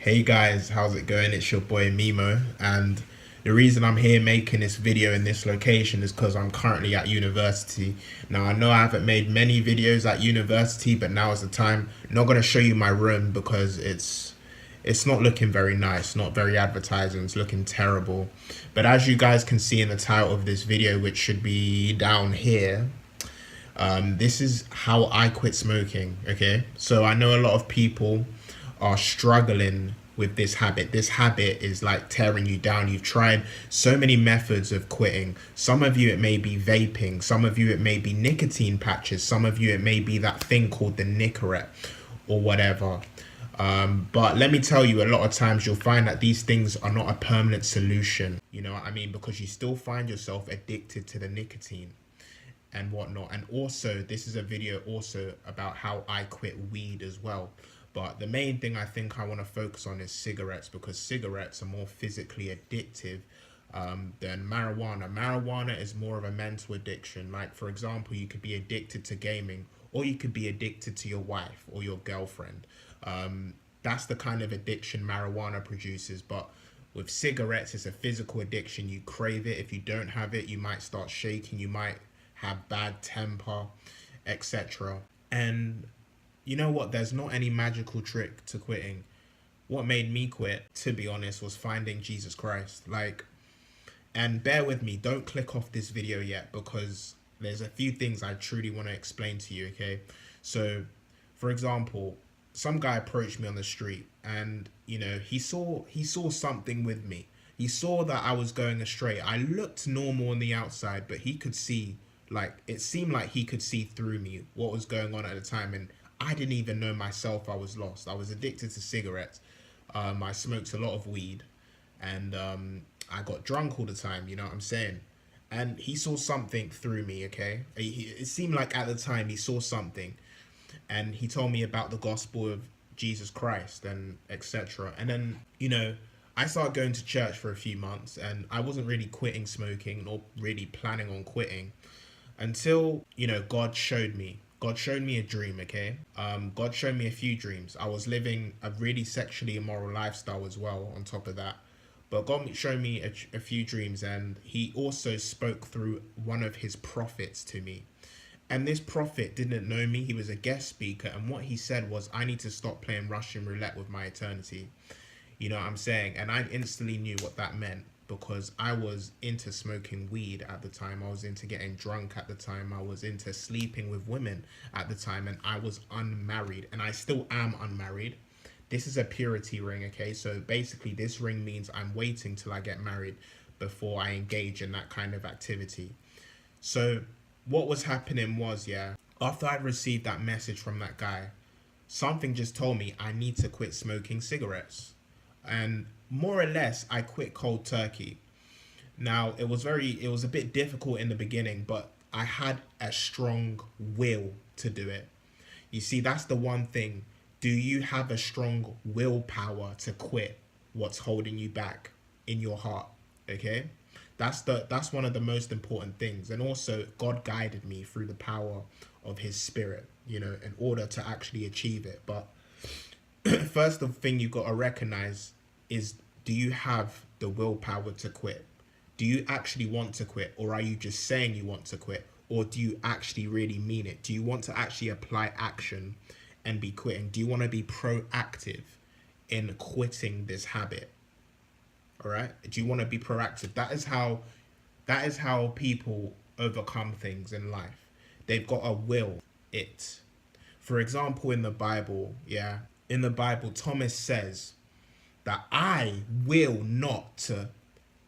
Hey guys, how's it going? It's your boy Mimo, and the reason I'm here making this video in this location is because I'm currently at university. Now I know I haven't made many videos at university, but now is the time. I'm not gonna show you my room because it's not looking very nice, not very advertising, it's looking terrible. But as you guys can see in the title of this video, which should be down here, this is how I quit smoking. Okay, so I know a lot of people are struggling with this habit. This habit is like tearing you down. You've tried so many methods of quitting. Some of you, it may be vaping. Some of you, it may be nicotine patches. Some of you, it may be that thing called the Nicorette or whatever. But let me tell you, a lot of times you'll find that these things are not a permanent solution. You know what I mean? Because you still find yourself addicted to the nicotine and whatnot. And also, this is a video also about how I quit weed as well. But the main thing I think I want to focus on is cigarettes, because cigarettes are more physically addictive than marijuana. Marijuana is more of a mental addiction. Like, for example, you could be addicted to gaming, or you could be addicted to your wife or your girlfriend. That's the kind of addiction marijuana produces. But with cigarettes, it's a physical addiction. You crave it. If you don't have it, you might start shaking. You might have bad temper, etc. And you know what? There's not any magical trick to quitting. What made me quit, to be honest, was finding Jesus Christ. And bear with me, don't click off this video yet, because there's a few things I truly want to explain to you, okay? So, for example, some guy approached me on the street, and he saw something with me. He saw that I was going astray. I looked normal on the outside, but he could see, like, it seemed like he could see through me what was going on at the time. And I didn't even know myself I was lost. I was addicted to cigarettes. I smoked a lot of weed, and I got drunk all the time, you know what I'm saying? And he saw something through me, okay? It seemed like at the time he saw something, and he told me about the gospel of Jesus Christ and etc. And then, I started going to church for a few months, and I wasn't really quitting smoking or really planning on quitting until, God showed me. God showed me a dream, okay? God showed me a few dreams. I was living a really sexually immoral lifestyle as well, on top of that. But God showed me a few dreams, and he also spoke through one of his prophets to me. And this prophet didn't know me. He was a guest speaker. And what he said was, I need to stop playing Russian roulette with my eternity. You know what I'm saying? And I instantly knew what that meant, because I was into smoking weed at the time. I was into getting drunk at the time. I was into sleeping with women at the time. And I was unmarried. And I still am unmarried. This is a purity ring, okay? So basically, this ring means I'm waiting till I get married before I engage in that kind of activity. So what was happening was, after I received that message from that guy, something just told me I need to quit smoking cigarettes. And more or less, I quit cold turkey. Now, it was a bit difficult in the beginning, but I had a strong will to do it. You see, that's the one thing. Do you have a strong willpower to quit what's holding you back in your heart? Okay? That's one of the most important things. And also, God guided me through the power of his spirit, in order to actually achieve it. But first the thing you got to recognize is, do you have the willpower to quit? Do you actually want to quit, or are you just saying you want to quit? Or do you actually really mean it? Do you want to actually apply action and be quitting? Do you want to be proactive in quitting this habit? All right? Do you want to be proactive? That is how people overcome things in life. They've got a will it. For example, in the Bible, in the Bible, Thomas says that I will not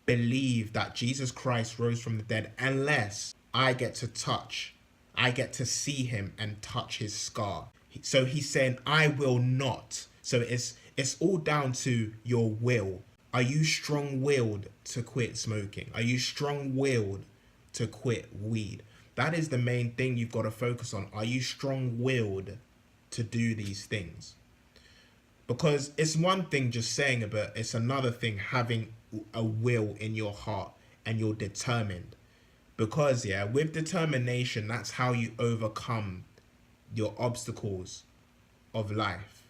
believe that Jesus Christ rose from the dead unless I get to see him and touch his scar. So he's saying, I will not. So it's all down to your will. Are you strong-willed to quit smoking? Are you strong-willed to quit weed? That is the main thing you've got to focus on. Are you strong-willed to do these things? Because it's one thing just saying it, but it's another thing having a will in your heart and you're determined. Because, with determination, that's how you overcome your obstacles of life.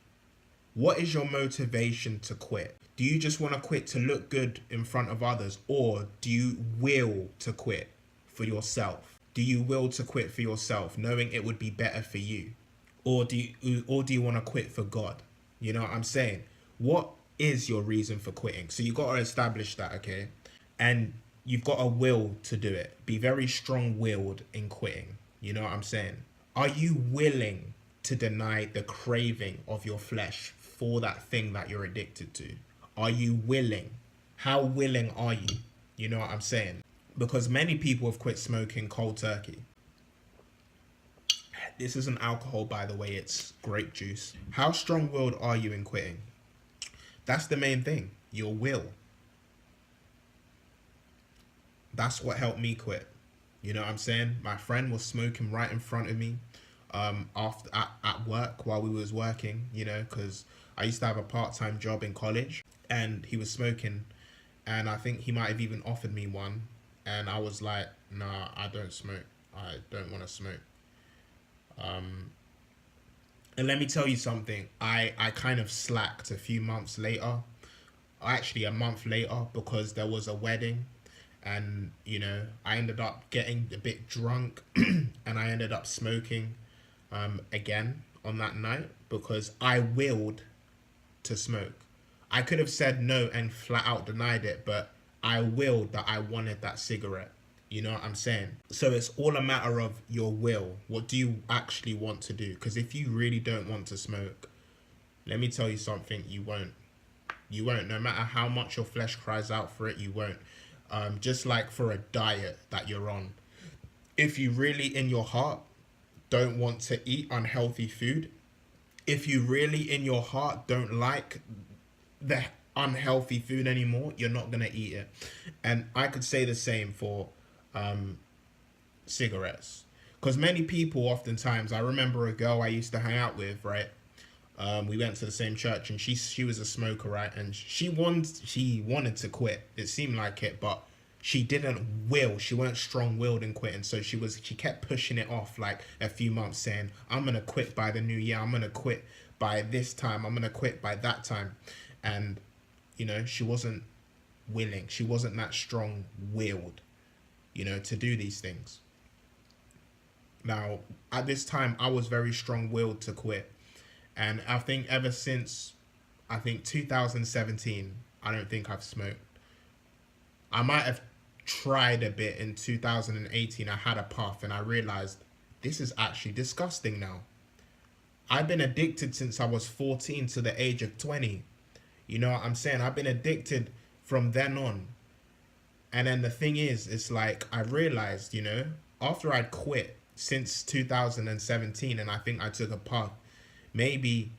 What is your motivation to quit? Do you just want to quit to look good in front of others, or do you will to quit for yourself? Do you will to quit for yourself, knowing it would be better for you? Or do you want to quit for God? You know what I'm saying? What is your reason for quitting? So you got to establish that, okay? And you've got a will to do it. Be very strong-willed in quitting. You know what I'm saying? Are you willing to deny the craving of your flesh for that thing that you're addicted to? Are you willing? How willing are you? You know what I'm saying? Because many people have quit smoking cold turkey. This isn't alcohol, by the way, it's grape juice. How strong-willed are you in quitting? That's the main thing, your will. That's what helped me quit. You know what I'm saying? My friend was smoking right in front of me after at work while we was working, you know, because I used to have a part-time job in college, and he was smoking, and I think he might have even offered me one, and I was like, nah, I don't smoke. I don't want to smoke. And let me tell you something, I kind of slacked a few months later, actually a month later, because there was a wedding, and you know, I ended up getting a bit drunk and I ended up smoking again on that night because I willed to smoke. I could have said no and flat out denied it, but I willed that I wanted that cigarette. You know what I'm saying? So it's all a matter of your will. What do you actually want to do? Because if you really don't want to smoke, let me tell you something, you won't. You won't. No matter how much your flesh cries out for it, you won't. Just like for a diet that you're on. If you really in your heart don't want to eat unhealthy food, if you really in your heart don't like the unhealthy food anymore, you're not going to eat it. And I could say the same for cigarettes, because many people oftentimes, I remember a girl I used to hang out with, right? We went to the same church, and she was a smoker, right? And she wanted to quit. It seemed like it, but she didn't will. She weren't strong-willed in quitting. So she kept pushing it off like a few months, saying, I'm gonna quit by the new year. I'm gonna quit by this time. I'm gonna quit by that time. And you know, she wasn't willing. She wasn't that strong-willed, you know, to do these things. Now, at this time, I was very strong-willed to quit. And I think ever since, 2017, I don't think I've smoked. I might have tried a bit in 2018. I had a puff and I realized this is actually disgusting now. I've been addicted since I was 14 to the age of 20. You know what I'm saying? I've been addicted from then on. And then the thing is, it's like I realized, you know, after I'd quit since 2017, and I think I took a puff, maybe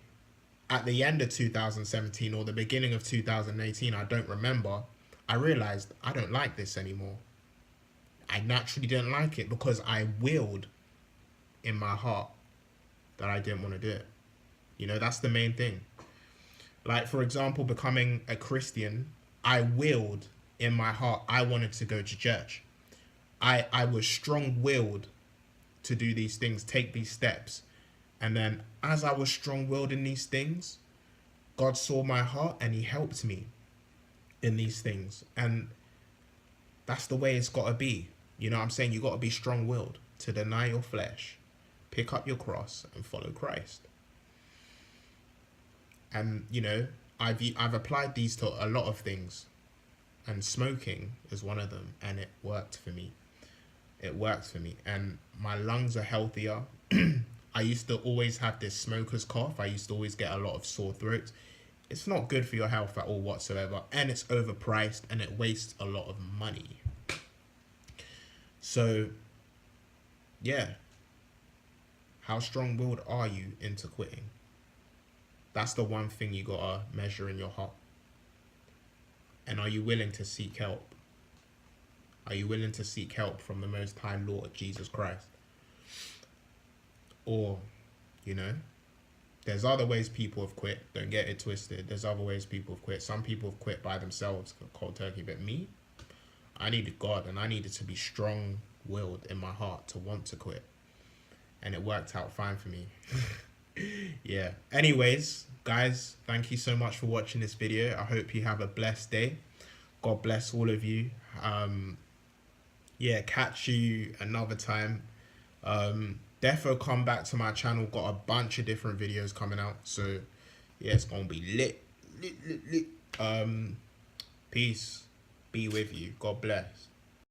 at the end of 2017 or the beginning of 2018, I don't remember, I realized I don't like this anymore. I naturally didn't like it because I willed in my heart that I didn't want to do it. You know, that's the main thing. Like, for example, becoming a Christian, I willed in my heart I wanted to go to church. I was strong-willed to do these things, take these steps. And then as I was strong-willed in these things, God saw my heart and he helped me in these things. And that's the way it's got to be. You know what I'm saying? You got to be strong-willed to deny your flesh, pick up your cross and follow Christ. And, you know, I've applied these to a lot of things, and smoking is one of them, and it worked for me. It works for me, and my lungs are healthier. I used to always have this smoker's cough. I used to always get a lot of sore throats. It's not good for your health at all whatsoever, and it's overpriced, and it wastes a lot of money. So, yeah. How strong-willed are you into quitting? That's the one thing you gotta measure in your heart. And are you willing to seek help? Are you willing to seek help from the Most High Lord Jesus Christ? Or, you know, there's other ways people have quit. Don't get it twisted. There's other ways people have quit. Some people have quit by themselves, cold turkey. But me, I needed God, and I needed to be strong-willed in my heart to want to quit. And it worked out fine for me. Yeah. Anyways, guys, thank you so much for watching this video. I hope you have a blessed day. God bless all of you. Yeah, catch you another time. Defo come back to my channel. Got a bunch of different videos coming out. So yeah, it's gonna be lit. Peace be with you. God bless.